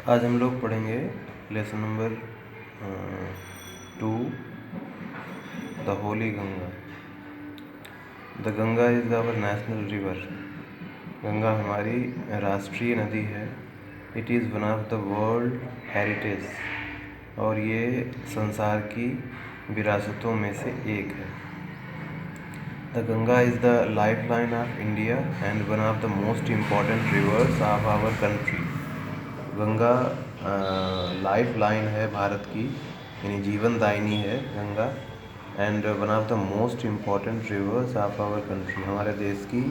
आज हम लोग पढ़ेंगे lesson number 2, the holy Ganga. The Ganga is our national river. Ganga हमारी राष्ट्रीय नदी है। It is one of the world heritage, और ये संसार की विरासतों में से एक है। The Ganga is the life line of India and one of the most important rivers of our country. Ganga life line है भारत की, यानी जीवनदायिनी है Ganga, and one of the most important rivers of our country. हमारे देश की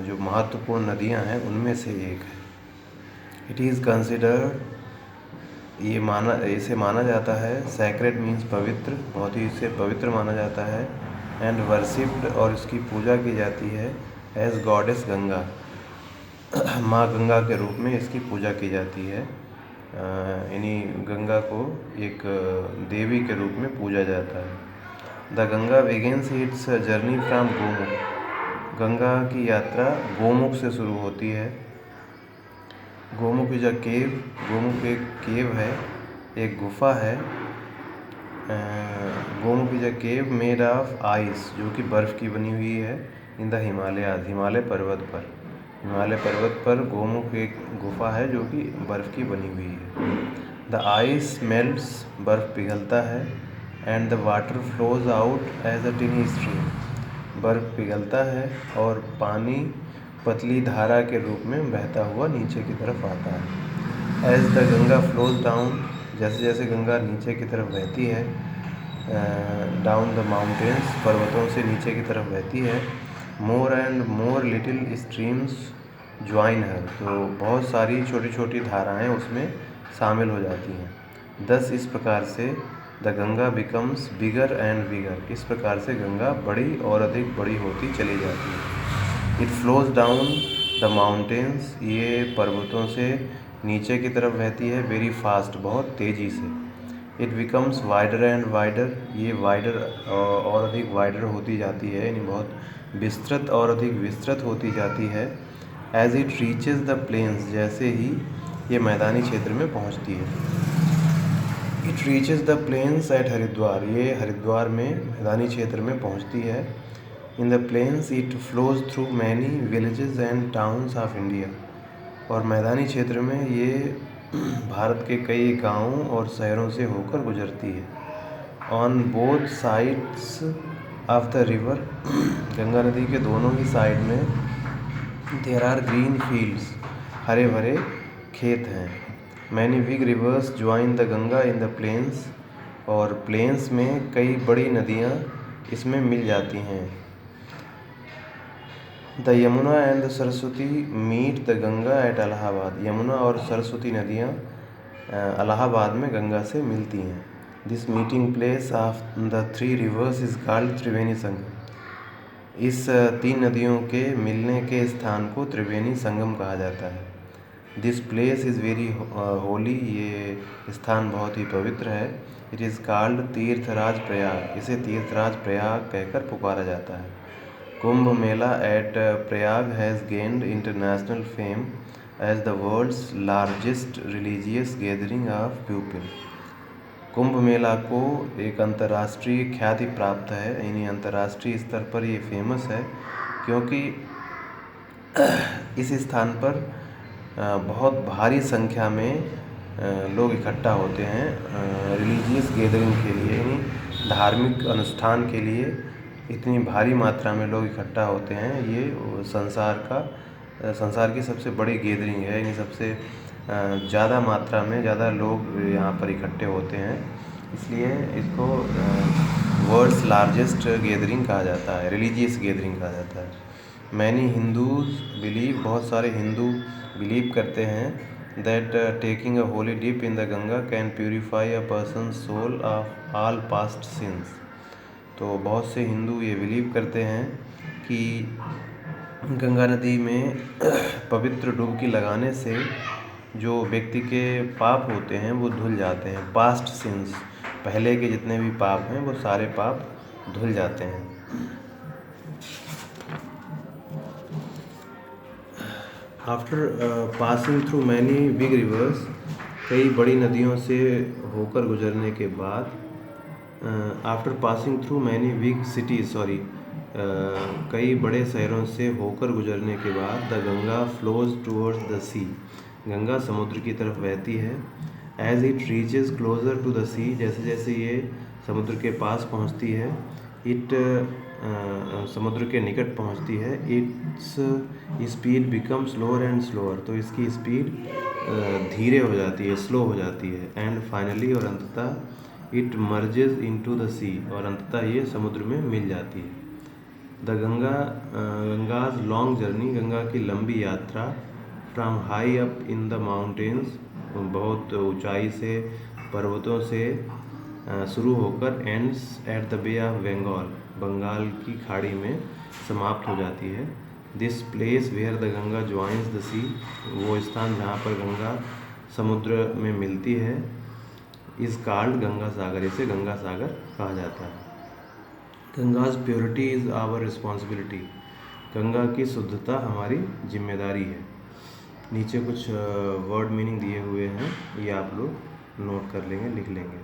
जो महत्वपूर्ण नदियां हैं उनमें से एक है। इट इज़ कंसिडर्ड, इसे माना जाता है, सैक्रेड मीन्स पवित्र, बहुत ही इसे पवित्र माना जाता है, एंड वर्शिप्ड, और इसकी पूजा की जाती है, एज गॉडेस गंगा, माँ गंगा के रूप में इसकी पूजा की जाती है। यानी गंगा को एक देवी के रूप में पूजा जाता है। The Ganga begins it's journey from Gomukh. Ganga की यात्रा गोमुख से शुरू होती है। गोमुख इज अ केव। गोमुख एक केव है, एक गुफा है। Gomukh is a cave made of ice, जो कि बर्फ़ की बनी हुई है, इन द हिमालयाज, हिमालय पर्वत पर। हिमालय पर्वत पर गोमुख एक गुफा है जो कि बर्फ़ की बनी हुई है। द आइस मेल्ट्स, बर्फ़ पिघलता है, and the water flows out as a tiny stream. बर्फ़ पिघलता है और पानी पतली धारा के रूप में बहता हुआ नीचे की तरफ आता है। As the Ganga flows down, जैसे जैसे गंगा नीचे की तरफ बहती है, डाउन द माउंटेन्स, पर्वतों से नीचे की तरफ बहती है, more and more little streams join है, तो बहुत सारी छोटी छोटी धाराएं उसमें शामिल हो जाती हैं। दस इस प्रकार से the Ganga becomes bigger and bigger, इस प्रकार से गंगा बड़ी और अधिक बड़ी होती चली जाती है। It flows down the mountains, ये पर्वतों से नीचे की तरफ बहती है, वेरी फास्ट, बहुत तेज़ी से। It becomes wider and wider, ये वाइडर और अधिक वाइडर होती जाती है, यानी बहुत विस्तृत और अधिक विस्तृत होती जाती है। As it reaches the plains, जैसे ही ये मैदानी क्षेत्र में पहुंचती है। It reaches the plains at Haridwar, ये हरिद्वार में मैदानी क्षेत्र में पहुंचती है। In the plains it flows through many villages and towns of India, और मैदानी क्षेत्र में ये भारत के कई गांवों और शहरों से होकर गुजरती है। On both sides of the river, Ganga नदी के दोनों ही साइड में देयर आर ग्रीन फील्ड्स, हरे भरे खेत हैं। Many big rivers join the Ganga in the plains, और प्लेन्स में कई बड़ी नदियाँ इसमें मिल जाती हैं। The Yamuna and the Saraswati meet the Ganga at Allahabad, Yamuna और सरस्वती नदियाँ इलाहाबाद में गंगा से मिलती हैं। This meeting place of the three reverse is called Triveni Sangam, इस तीन नदियों के मिलने के स्थान को त्रिवेणी संगम कहा जाता है। This place is very holy, ये स्थान बहुत ही पवित्र है। It is called Tirthraj Prayag, इसे तीर्थराज प्रयाग कहकर पुकारा जाता है। Kumbh Mela at Prayag has gained international fame as the world's largest religious gathering of people. Kumbh Mela को एक अंतर्राष्ट्रीय ख्याति प्राप्त है, यानी अंतर्राष्ट्रीय स्तर पर ये फेमस है, क्योंकि इस स्थान पर बहुत भारी संख्या में लोग इकट्ठा होते हैं रिलीजियस गैदरिंग के लिए, यानी धार्मिक अनुष्ठान के लिए इतनी भारी मात्रा में लोग इकट्ठा होते हैं। ये संसार की सबसे बड़ी गैदरिंग है, यानी सबसे ज़्यादा मात्रा में ज़्यादा लोग यहाँ पर इकट्ठे होते हैं, इसलिए इसको वर्ल्ड्स लार्जेस्ट गैदरिंग कहा जाता है, रिलीजियस गैदरिंग कहा जाता है। मैनी हिंदूज बिलीव, बहुत सारे हिंदू बिलीव करते हैं that taking a holy dip in the Ganga can purify a person soul of all past sins. तो बहुत से हिंदू ये बिलीव करते हैं कि गंगा नदी में पवित्र डुबकी लगाने से जो व्यक्ति के पाप होते हैं वो धुल जाते हैं। पास्ट सिंस, पहले के जितने भी पाप हैं वो सारे पाप धुल जाते हैं। After passing through many big rivers, कई बड़ी नदियों से होकर गुजरने के बाद, after passing through many big cities, sorry, कई बड़े शहरों से होकर गुजरने के बाद, the Ganga flows towards the sea, Ganga समुद्र की तरफ बहती है। As it reaches closer to the sea, जैसे जैसे ये समुद्र के पास पहुंचती है, इट समुद्र के निकट पहुंचती है, its speed become slower and slower, तो इसकी स्पीड धीरे हो जाती है, स्लो हो जाती है। एंड फाइनली, और अंततः, it merges into the sea, और अंततः ये समुद्र में मिल जाती है। The Ganga's long journey, Ganga की लंबी यात्रा, from high up in the mountains, बहुत ऊंचाई से, पर्वतों से शुरू होकर, ends at the Bay of Bengal, Bengal की खाड़ी में समाप्त हो जाती है। This place where the Ganga joins the sea, वो स्थान जहाँ पर गंगा समुद्र में मिलती है, इज़ कॉल्ड गंगा सागर, इसे गंगा सागर कहा जाता है। Ganga's purity is our responsibility, Ganga की शुद्धता हमारी जिम्मेदारी है। नीचे कुछ वर्ड मीनिंग दिए हुए हैं, ये आप लोग नोट कर लेंगे, लिख लेंगे।